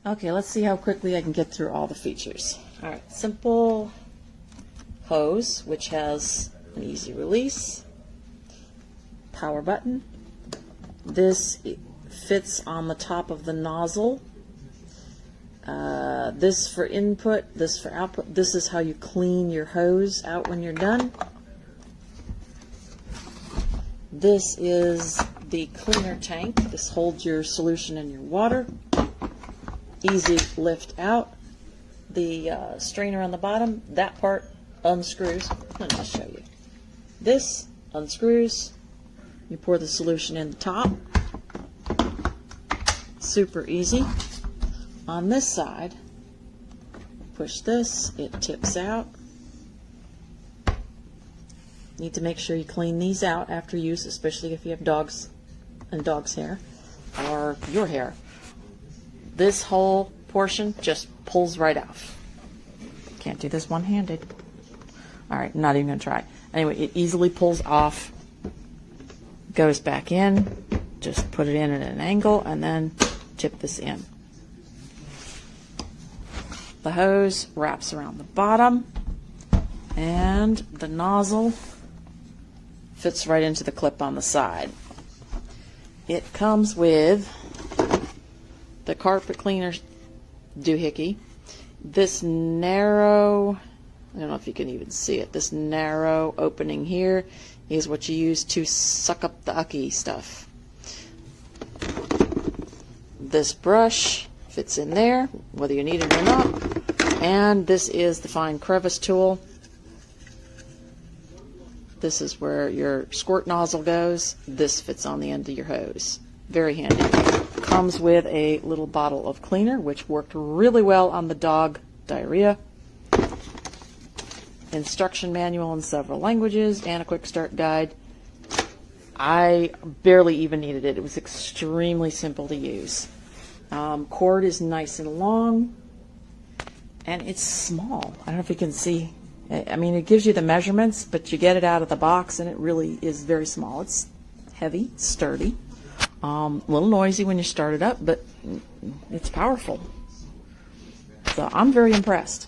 Okay, let's see how quickly I can get through all the features. All right, simple hose, which has an easy release, power button. This fits on the top of the nozzle. This for input, this for output. This is how you clean your hose out when you're done. This is the cleaner tank. This holds your solution and your water. Easy lift out. The strainer on the bottom, that part unscrews. Let me just show you. This unscrews. You pour the solution in the top. Super easy. On this side, push this, it tips out. Need to make sure you clean these out after use, especially if you have dogs and dog's hair or your hair. This whole portion just pulls right off. Can't do this one-handed. All right, not even gonna try. Anyway, it easily pulls off, goes back in, just put it in at an angle and then tip this in. The hose wraps around the bottom and the nozzle fits right into the clip on the side. It comes with the carpet cleaner doohickey. This narrow, I don't know if you can even see it, this narrow opening here is what you use to suck up the ucky stuff. This brush fits in there, whether you need it or not. And this is the fine crevice tool. This is where your squirt nozzle goes. This fits on the end of your hose. Very handy. Comes with a little bottle of cleaner, which worked really well on the dog diarrhea. Instruction manual in several languages and a quick start guide. I barely even needed it. It was extremely simple to use. Cord is nice and long, and it's small. I don't know if you can see. I mean, it gives you the measurements, but you get it out of the box, and it really is very small. It's heavy, sturdy, a little noisy when you start it up, but it's powerful. So I'm very impressed.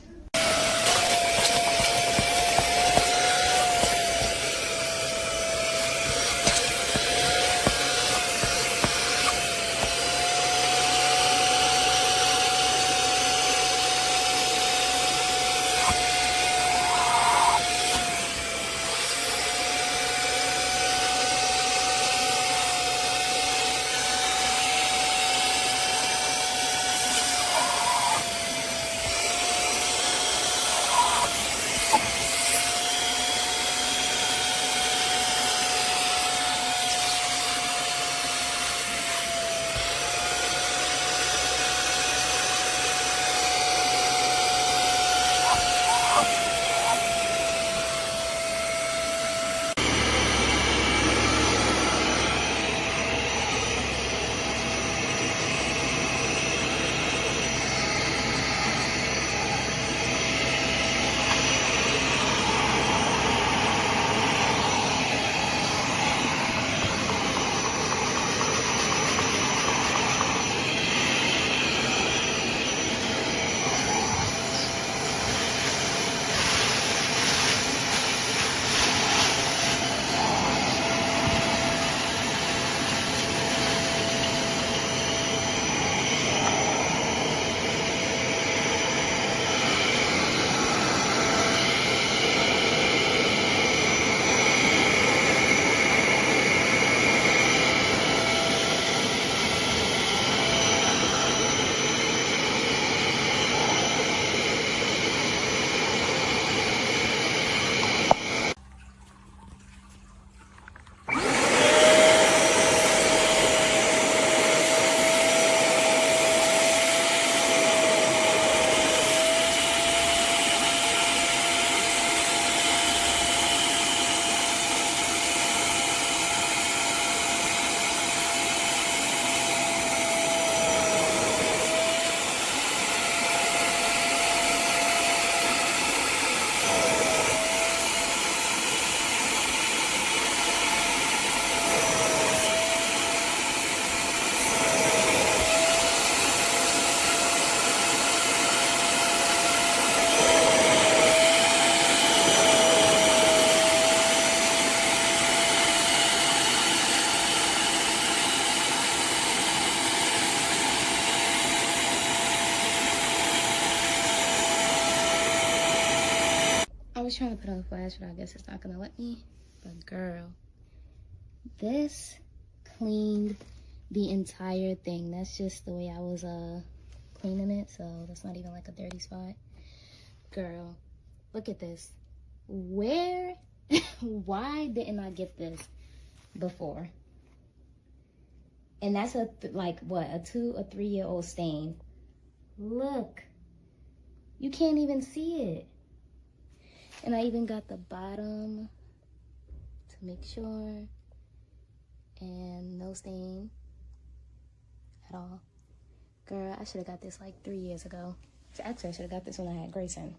was trying to put on the flash, but I guess it's not gonna let me. But girl, this cleaned the entire thing. That's just the way I was cleaning it, so that's not even like a dirty spot. Girl, look at this. Where, why didn't I get this before? And that's a 2 or 3 year old stain. Look, you can't even see it. And I even got the bottom to make sure, and no stain at all. Girl, I should have got this like 3 years ago. Actually, I should have got this when I had Grayson.